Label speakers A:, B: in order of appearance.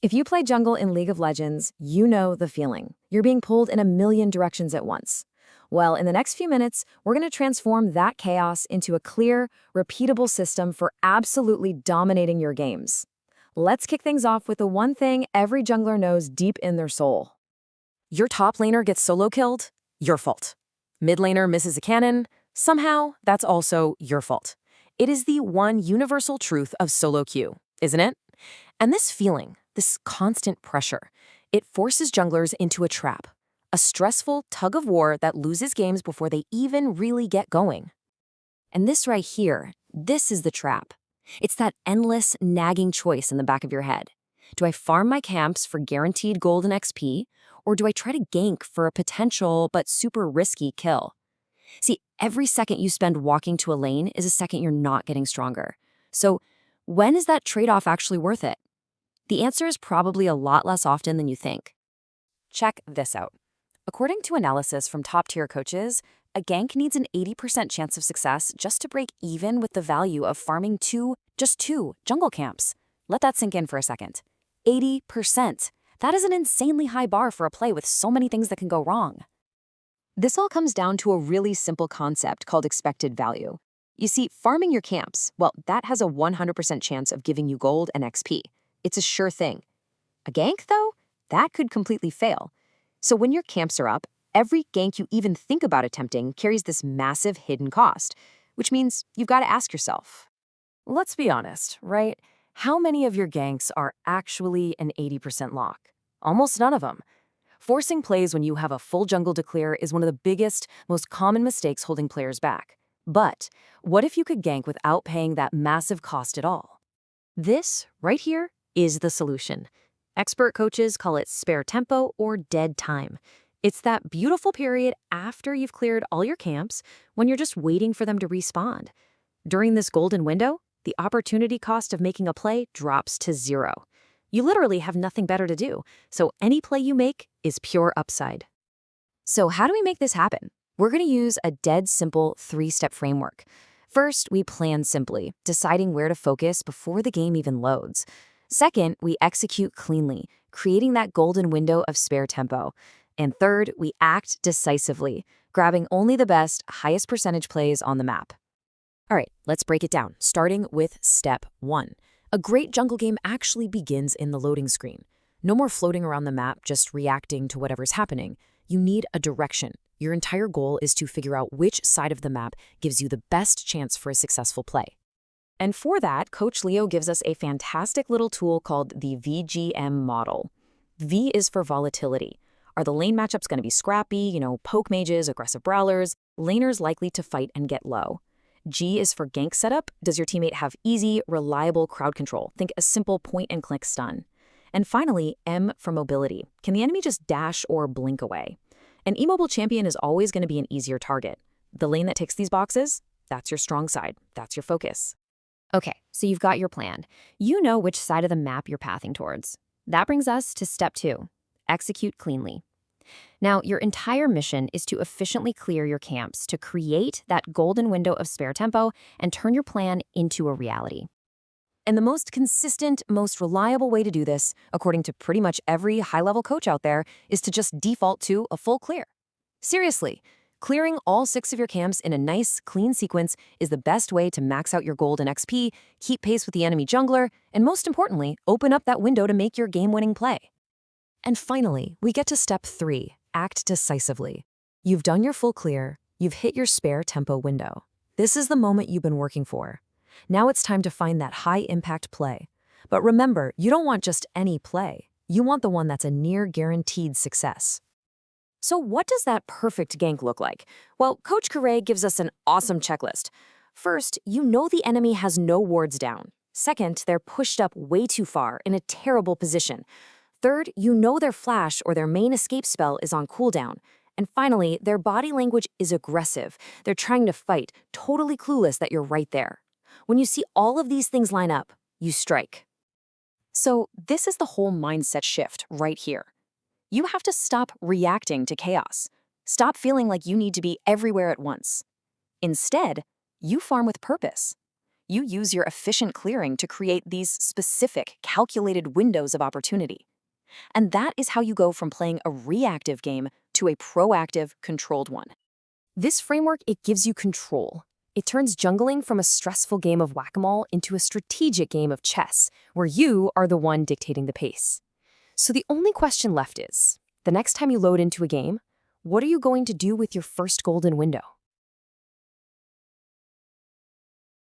A: If you play jungle in League of Legends, you know the feeling. You're being pulled in a million directions at once. Well, in the next few minutes, we're going to transform that chaos into a clear, repeatable system for absolutely dominating your games. Let's kick things off with the one thing every jungler knows deep in their soul. Your top laner gets solo killed? Your fault. Mid laner misses a cannon? Somehow, that's also your fault. It is the one universal truth of solo queue, isn't it? And this feeling, this constant pressure, it forces junglers into a trap, a stressful tug of war that loses games before they even really get going. And this right here, this is the trap. It's that endless, nagging choice in the back of your head. Do I farm my camps for guaranteed gold and XP, or do I try to gank for a potential but super risky kill? See, every second you spend walking to a lane is a second you're not getting stronger. So when is that trade-off actually worth it? The answer is probably a lot less often than you think. Check this out. According to analysis from top-tier coaches, a gank needs an 80% chance of success just to break even with the value of farming just two jungle camps. Let that sink in for a second. 80%. That is an insanely high bar for a play with so many things that can go wrong. This all comes down to a really simple concept called expected value. You see, farming your camps, well, that has a 100% chance of giving you gold and XP. It's a sure thing. A gank, though, that could completely fail. So when your camps are up, every gank you even think about attempting carries this massive hidden cost, which means you've got to ask yourself, let's be honest, right? How many of your ganks are actually an 80% lock? Almost none of them. Forcing plays when you have a full jungle to clear is one of the biggest, most common mistakes holding players back. But what if you could gank without paying that massive cost at all? This, right here, is the solution. Expert coaches call it spare tempo or dead time. It's that beautiful period after you've cleared all your camps when you're just waiting for them to respawn. During this golden window, the opportunity cost of making a play drops to zero. You literally have nothing better to do, so any play you make is pure upside. So how do we make this happen? We're going to use a dead simple 3-step framework. First, we plan simply, deciding where to focus before the game even loads. Second, we execute cleanly, creating that golden window of spare tempo. And third, we act decisively, grabbing only the best, highest percentage plays on the map. All right, let's break it down, starting with step 1. A great jungle game actually begins in the loading screen. No more floating around the map, just reacting to whatever's happening. You need a direction. Your entire goal is to figure out which side of the map gives you the best chance for a successful play. And for that, Coach Leo gives us a fantastic little tool called the VGM model. V is for volatility. Are the lane matchups going to be scrappy, poke mages, aggressive brawlers, laners likely to fight and get low? G is for gank setup. Does your teammate have easy, reliable crowd control? Think a simple point-and-click stun. And finally, M for mobility. Can the enemy just dash or blink away? An immobile champion is always going to be an easier target. The lane that ticks these boxes, that's your strong side. That's your focus. Okay, so you've got your plan. You know which side of the map you're pathing towards. That brings us to step 2, execute cleanly. Now, your entire mission is to efficiently clear your camps to create that golden window of spare tempo and turn your plan into a reality. And the most consistent, most reliable way to do this, according to pretty much every high-level coach out there, is to just default to a full clear. Seriously, clearing all 6 of your camps in a nice, clean sequence is the best way to max out your gold and XP, keep pace with the enemy jungler, and most importantly, open up that window to make your game-winning play. And finally, we get to step 3, act decisively. You've done your full clear, you've hit your spare tempo window. This is the moment you've been working for. Now it's time to find that high-impact play. But remember, you don't want just any play. You want the one that's a near-guaranteed success. So what does that perfect gank look like? Well, Coach Kirei gives us an awesome checklist. First, you know the enemy has no wards down. Second, they're pushed up way too far in a terrible position. Third, you know their flash or their main escape spell is on cooldown. And finally, their body language is aggressive. They're trying to fight, totally clueless that you're right there. When you see all of these things line up, you strike. So this is the whole mindset shift right here. You have to stop reacting to chaos. Stop feeling like you need to be everywhere at once. Instead, you farm with purpose. You use your efficient clearing to create these specific, calculated windows of opportunity. And that is how you go from playing a reactive game to a proactive, controlled one. This framework, it gives you control. It turns jungling from a stressful game of whack-a-mole into a strategic game of chess, where you are the one dictating the pace. So the only question left is, the next time you load into a game, what are you going to do with your first golden window?